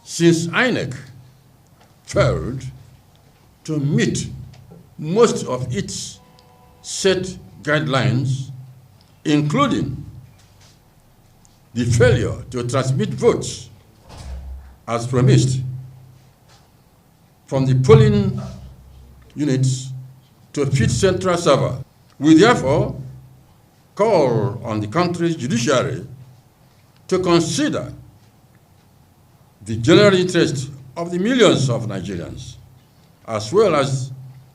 Since INEC failed to meet most of its set guidelines, including the failure to transmit votes as promised from the polling units to fit central server, we therefore call on the country's judiciary to consider the general interest of the millions of Nigerians, as well as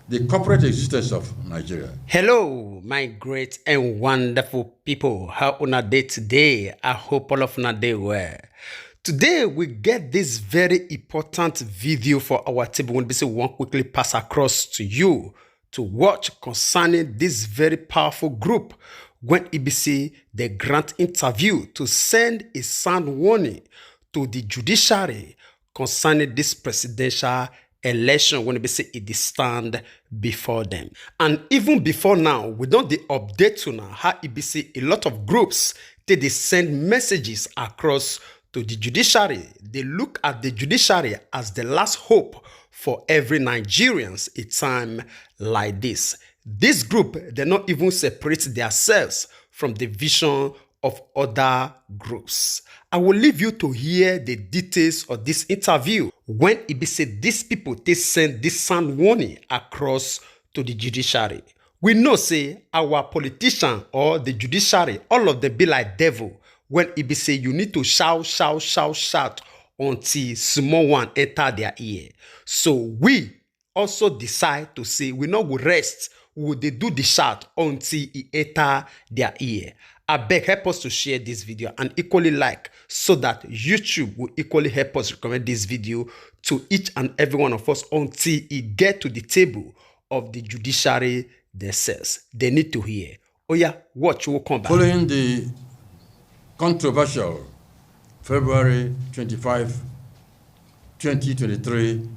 the corporate existence of Nigeria. Hello, my great and wonderful people. How una day today? I hope all of una day well. Today we get this very important video for our table. When we want quickly pass across to you to watch concerning this very powerful group when EBC they grant interview to send a sound warning to the judiciary concerning this presidential election when they say it stand before them. And even before now, we don't the update to now how EBC a lot of groups they send messages across to the judiciary. They look at the judiciary as the last hope for every Nigerians a time like this. This group, they not even separate themselves from the vision of other groups. I will leave you to hear the details of this interview when it be said these people they send this sound warning across to the judiciary. We know say our politician or the judiciary, all of them be like devil when it be say you need to shout until small one enter their ear. So we also decide to say we not will rest, we will do the shout until it enter their ear. I beg help us to share this video and equally like so that YouTube will equally help us recommend this video to each and every one of us until it get to the table of the judiciary themselves. They need to hear. Oh yeah, watch, we'll come back. Following the controversial February 25, 2023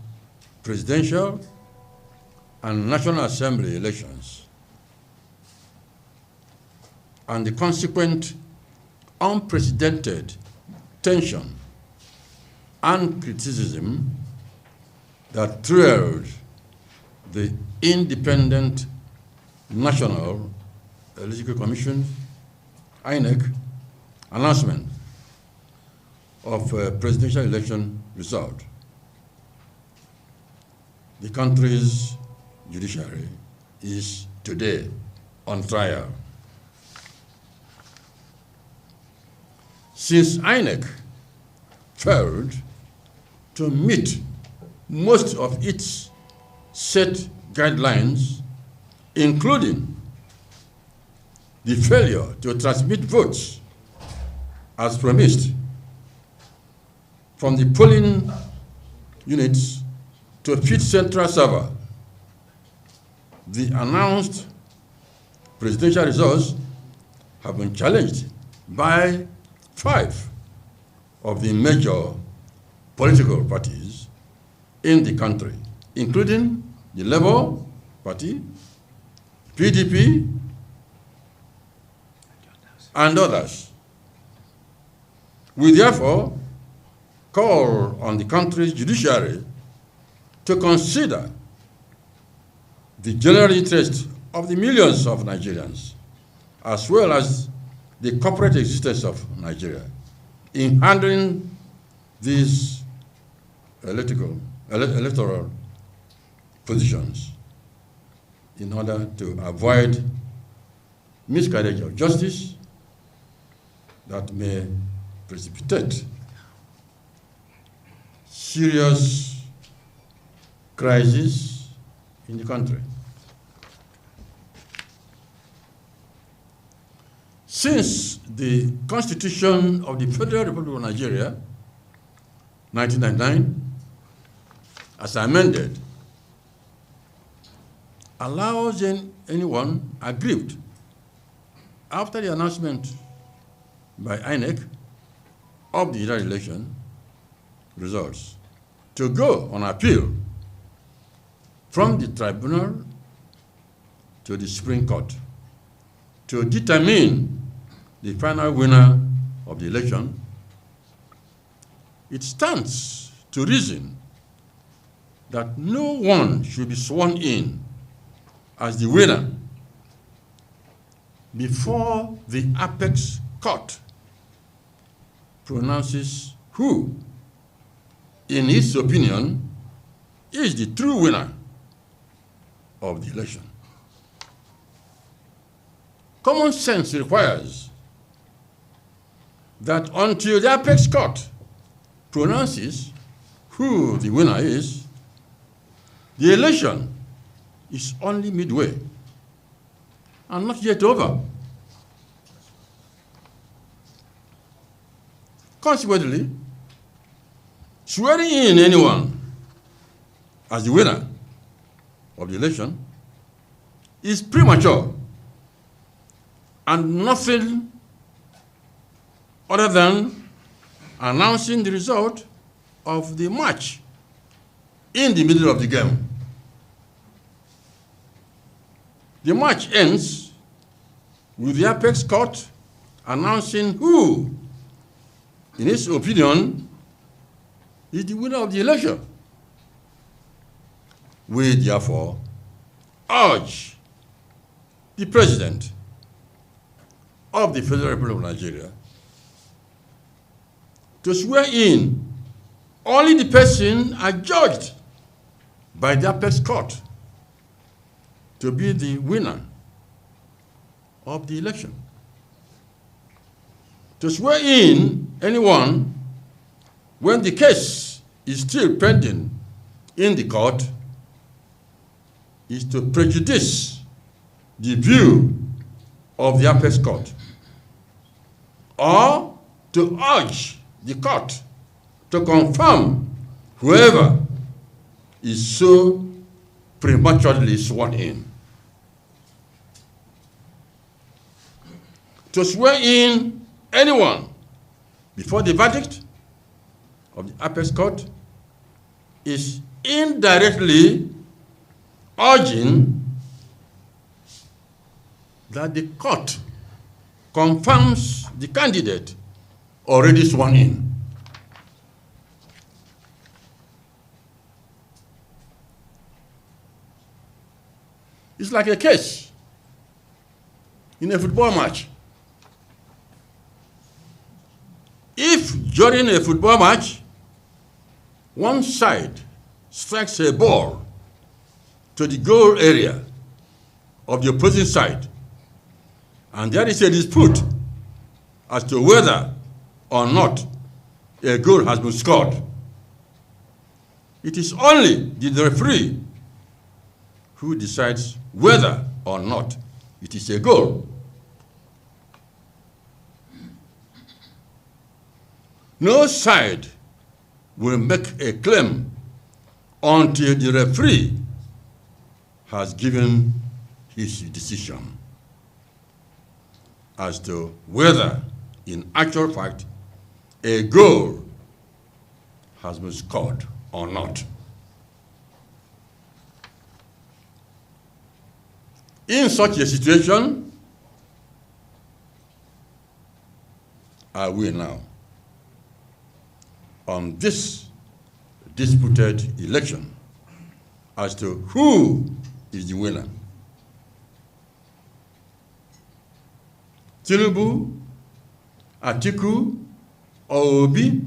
presidential and National Assembly elections, and the consequent unprecedented tension and criticism that thrilled the Independent National Electoral Commission, INEC, announcement of presidential election result. The country's judiciary is today on trial. Since INEC failed to meet most of its set guidelines, including the failure to transmit votes as promised from the polling units to fit central server, the announced presidential results have been challenged by 5 of the major political parties in the country, including the Labour Party, PDP, and others. We therefore call on the country's judiciary to consider the general interest of the millions of Nigerians, as well as the corporate existence of Nigeria in handling these electoral positions in order to avoid miscarriage of justice that may precipitate serious crisis in the country. Since the Constitution of the Federal Republic of Nigeria, 1999, as amended, allows anyone aggrieved after the announcement by INEC of the general election results to go on appeal from the tribunal to the Supreme Court to determine the final winner of the election. It stands to reason that no one should be sworn in as the winner before the apex court pronounces who, in its opinion, is the true winner of the election. Common sense requires that until the apex court pronounces who the winner is, the election is only midway and not yet over. Consequently, swearing in anyone as the winner of the election is premature and nothing other than announcing the result of the match in the middle of the game. The match ends with the apex court announcing who, in its opinion, is the winner of the election. We therefore urge the President of the Federal Republic of Nigeria to swear in only the person adjudged by the apex court to be the winner of the election. To swear in anyone when the case is still pending in the court is to prejudice the view of the apex court, or to urge the court to confirm whoever is so prematurely sworn in. To swear in anyone before the verdict of the apex court is indirectly urging that the court confirms the candidate already sworn in. It's like a case in a football match. If during a football match, one side strikes a ball to the goal area of the opposing side, and there is a dispute as to whether or not a goal has been scored, it is only the referee who decides whether or not it is a goal. No side will make a claim until the referee has given his decision as to whether, in actual fact, a goal has been scored or not. In such a situation, are we now on this disputed election as to who is the winner? Tinibu, Atiku, or Obi?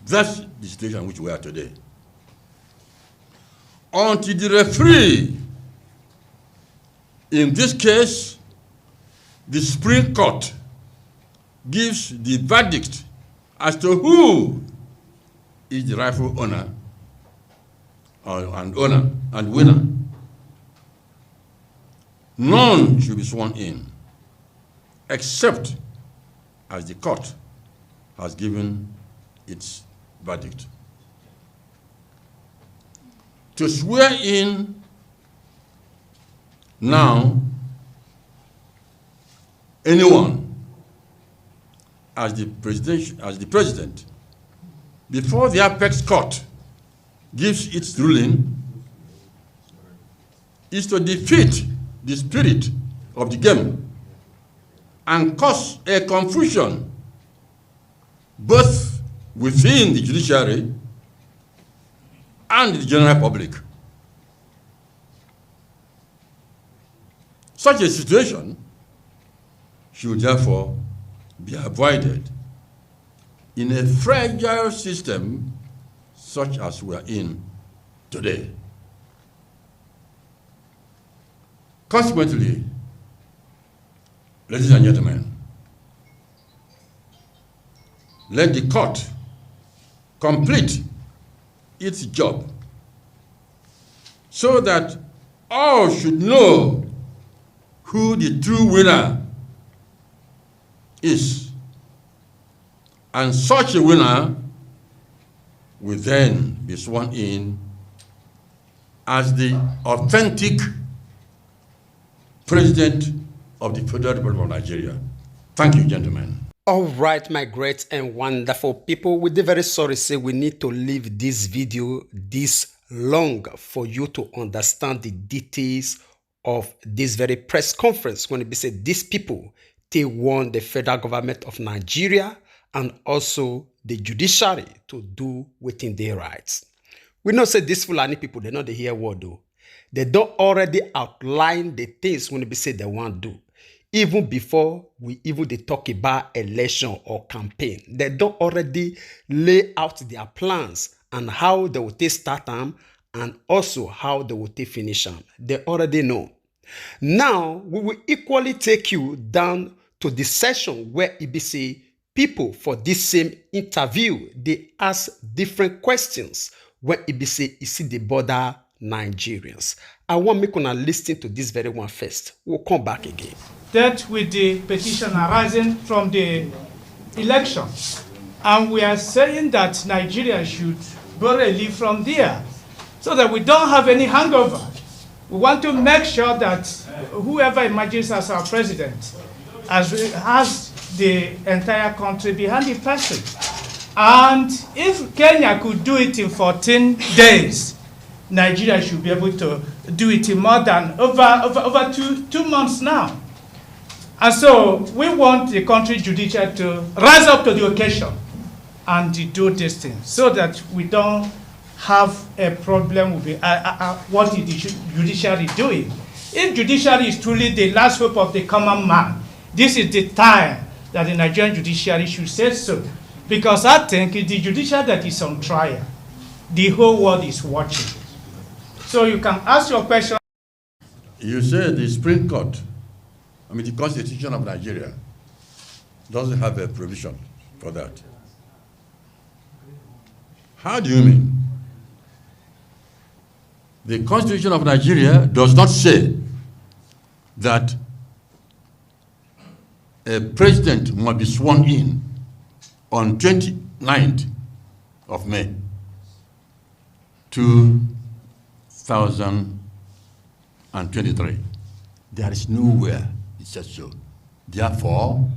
That's the situation in which we are today. Until the referee, in this case, the Supreme Court, gives the verdict as to who is the rightful owner and winner, none should be sworn in, except as the court has given its verdict. To swear in now anyone as the president before the apex court gives its ruling is to defeat the spirit of the game and cause a confusion both within the judiciary and the general public. Such a situation should therefore be avoided in a fragile system such as we are in today. Consequently, ladies and gentlemen, let the court complete its job so that all should know who the true winner is. And such a winner will then be sworn in as the authentic President of the Federal Republic of Nigeria. Thank you, gentlemen. All right, my great and wonderful people, we're very sorry say we need to leave this video this long for you to understand the details of this very press conference when it be said these people, they want the federal government of Nigeria and also the judiciary to do within their rights. We know say these Fulani people, they know they hear word though. They don't already outline the things when they say they want to do. Even before we even they talk about election or campaign, they don't already lay out their plans and how they will take start them and also how they will take finish them. They already know. Now, we will equally take you down to the session where it be say people for this same interview, they ask different questions when it be say, you see the border Nigerians. I want me to listen to this very one first. We'll come back again. That with the petition arising from the election. And we are saying that Nigeria should borrow a leaf from there so that we don't have any hangover. We want to make sure that whoever emerges as our president has the entire country behind the person. And if Kenya could do it in 14 days, Nigeria should be able to do it in more than over two months now. And so we want the country judiciary to rise up to the occasion and do this thing so that we don't have a problem with what is the judiciary doing. If judiciary is truly the last hope of the common man, this is the time that the Nigerian judiciary should say so. Because I think it's the judiciary that is on trial. The whole world is watching. So you can ask your question. You say the Supreme Court, the Constitution of Nigeria doesn't have a provision for that. How do you mean? The Constitution of Nigeria does not say that a president must be sworn in on 29th of May 2023. There is nowhere it says so. Therefore,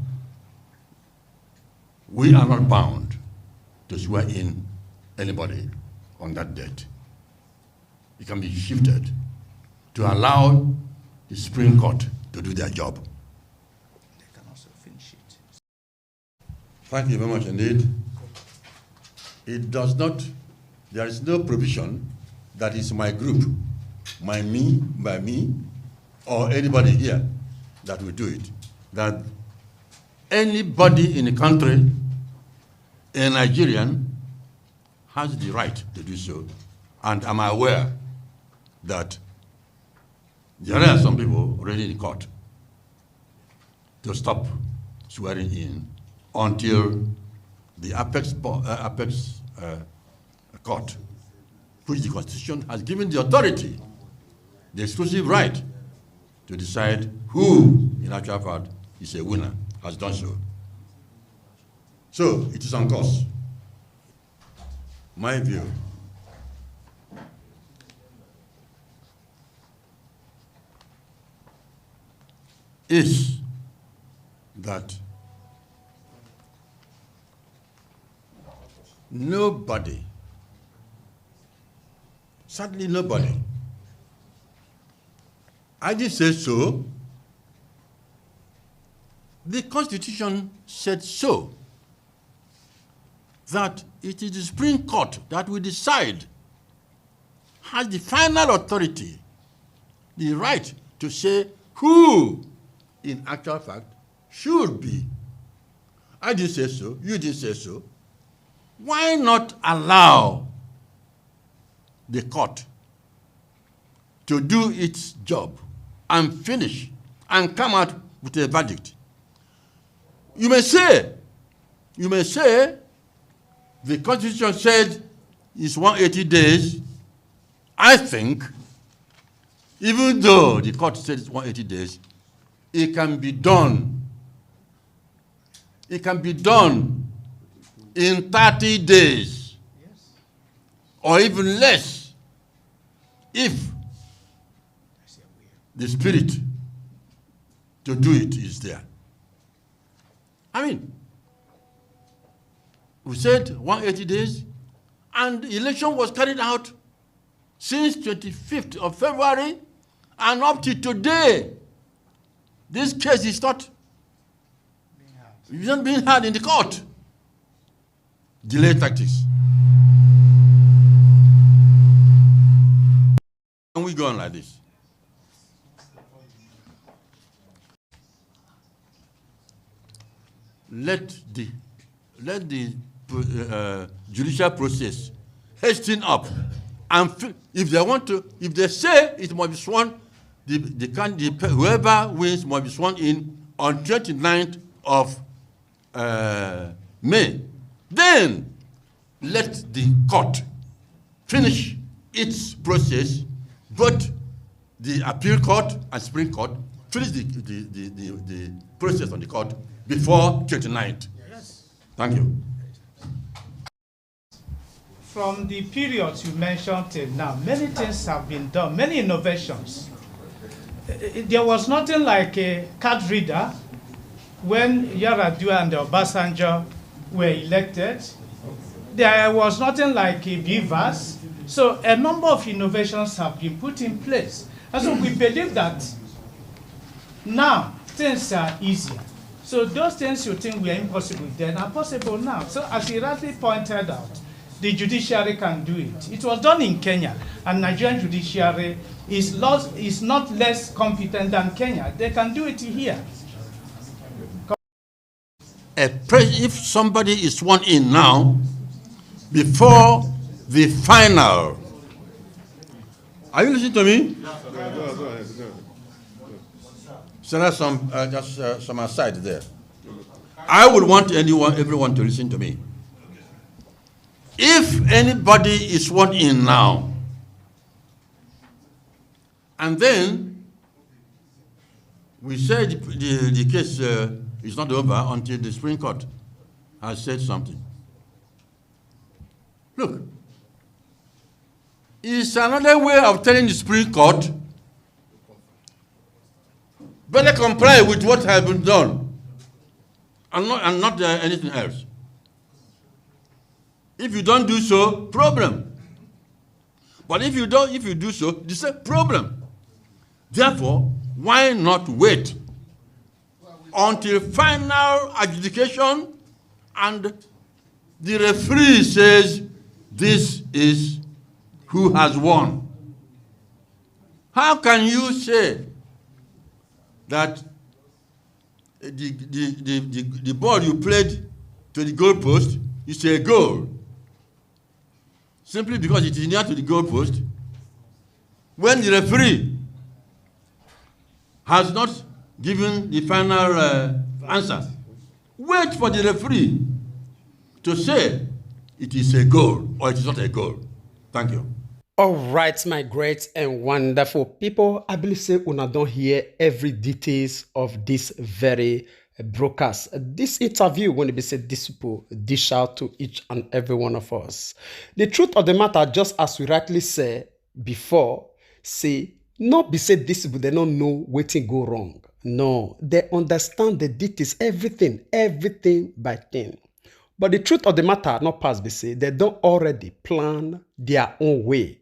we are not bound to swear in anybody on that date. It can be shifted to allow the Supreme Court to do their job. They can also finish it. Thank you very much indeed. It does not, there is no provision that is my group, by me, or anybody here that will do it. That anybody in the country, a Nigerian, has the right to do so. And I'm aware that there are some people already in court to stop swearing in until the apex court, which the Constitution has given the authority, the exclusive right to decide who, in actual fact, is a winner, has done so. So, it is on course. My view is that nobody, certainly nobody, I didn't say so, the Constitution said so. that it is the Supreme Court that will decide, has the final authority, the right to say who, in actual fact, should be. I didn't say so, you didn't say so. Why not allow the court to do its job and finish and come out with a verdict? You may say, the Constitution said it's 180 days. I think, even though the court said it's 180 days, it can be done. It can be done in 30 days, or even less, if the spirit to do it is there. I mean, we said 180 days, and the election was carried out since 25th of February, and up to today, this case is not being heard in the court. Delay tactics. And we go on like this. Let the judicial process hasten up, and if they want to, if they say it must be sworn, whoever wins must be sworn in on 29th of May. Then let the court finish its process, but the appeal court and Supreme Court finish the process on the court before 29th. Yes. Thank you. From the periods you mentioned till now, many things have been done, many innovations. There was nothing like a card reader when Yar'Adua and Obasanjo were elected. There was nothing like a beavers. So a number of innovations have been put in place. And so we believe that now things are easier. So those things you think were impossible then are possible now. So as he rightly pointed out, the judiciary can do it. It was done in Kenya, and Nigerian judiciary is not less competent than Kenya. They can do it here. If somebody is sworn in now, before the final, are you listening to me? Go ahead. So that's some aside there. I would want everyone to listen to me. If anybody is sworn in now, and then we said the case is not over until the Supreme Court has said something. Look, it's another way of telling the Supreme Court, better comply with what has been done, and not anything else. If you don't do so, problem. But if you do so, it's a problem. Therefore, why not wait until final adjudication and the referee says this is who has won? How can you say that the ball you played to the goalpost is a goal simply because it is near to the goalpost, when the referee has not given the final answer? Wait for the referee to say it is a goal or it is not a goal. Thank you. All right, my great and wonderful people. I believe say una don't hear every details of this very broadcast. This interview when it be said this people dish out to each and every one of us. The truth of the matter, just as we rightly said before, say not be said this people they don't know waiting go wrong. No, they understand the details, everything by thing. But the truth of the matter not pass be say they don't already plan their own way,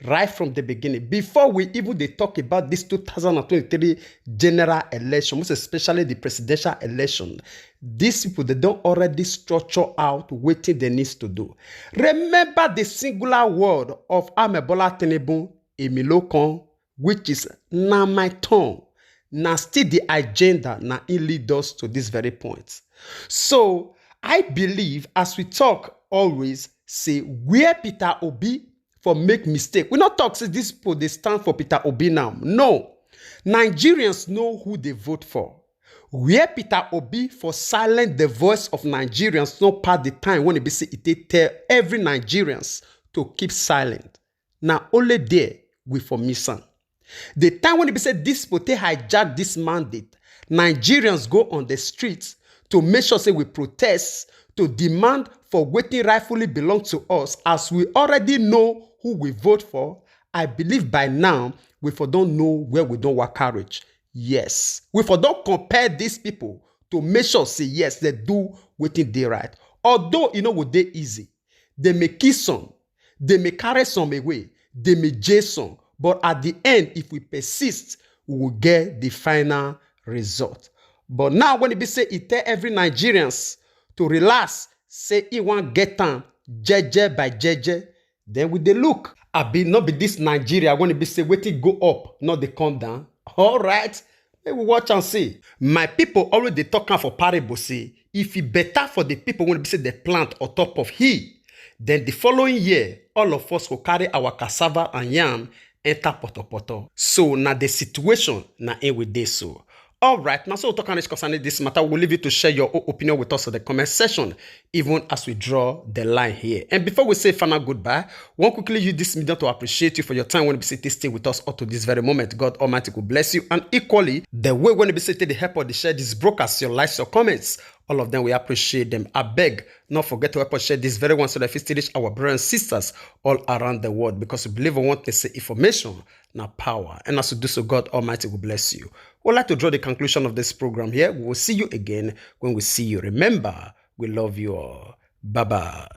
right from the beginning. Before we even they talk about this 2023 general election, most especially the presidential election, these people, they don't already structure out what they need to do. Remember the singular word of Amebola Tinibu, Emilokon, which is na my tongue. Now still the agenda now it leads us to this very point. So I believe as we talk always say where Peter Obi for make mistake. We not talk say this people they stand for Peter Obi now. No. Nigerians know who they vote for. Where Peter Obi for silence the voice of Nigerians not part the time when it be say it tell every Nigerians to keep silent. Now only there we for missing. The time when it be said this people hijack this mandate, Nigerians go on the streets to make sure say we protest, to demand for what rightfully belong to us, as we already know who we vote for. I believe by now we for don't know where we don't work courage. Yes, we for don't compare these people to make sure say yes they do what they right. Although you know what they easy, they may kill some, they may carry some away, they may jail some. But at the end, if we persist, we will get the final result. But now when it be say it tell every Nigerians to relax, say it won't get time, jeje by jeje, then we they look. I be not be this Nigeria when it be say wait it go up, not they come down. All right, let we watch and see. My people already talking for parable say if it better for the people when it be say they plant on top of he, then the following year all of us will carry our cassava and yam enter poto. So now the situation now in with this so. All right, now so we'll talk on this concerning this matter. We'll leave you to share your own opinion with us in the comment section, even as we draw the line here. And before we say final goodbye, we want quickly use this medium to appreciate you for your time when you be stay with us up to this very moment. God Almighty will bless you. And equally, the way when you be the help or the share this broadcast, your likes, your comments, all of them, we appreciate them. I beg, not forget to help us share this very one so that we reach our brothers and sisters all around the world, because we believe we want to say information, not power. And as we do so, God Almighty will bless you. We'd like to draw the conclusion of this program here. We will see you again when we see you. Remember, we love you all. Bye-bye.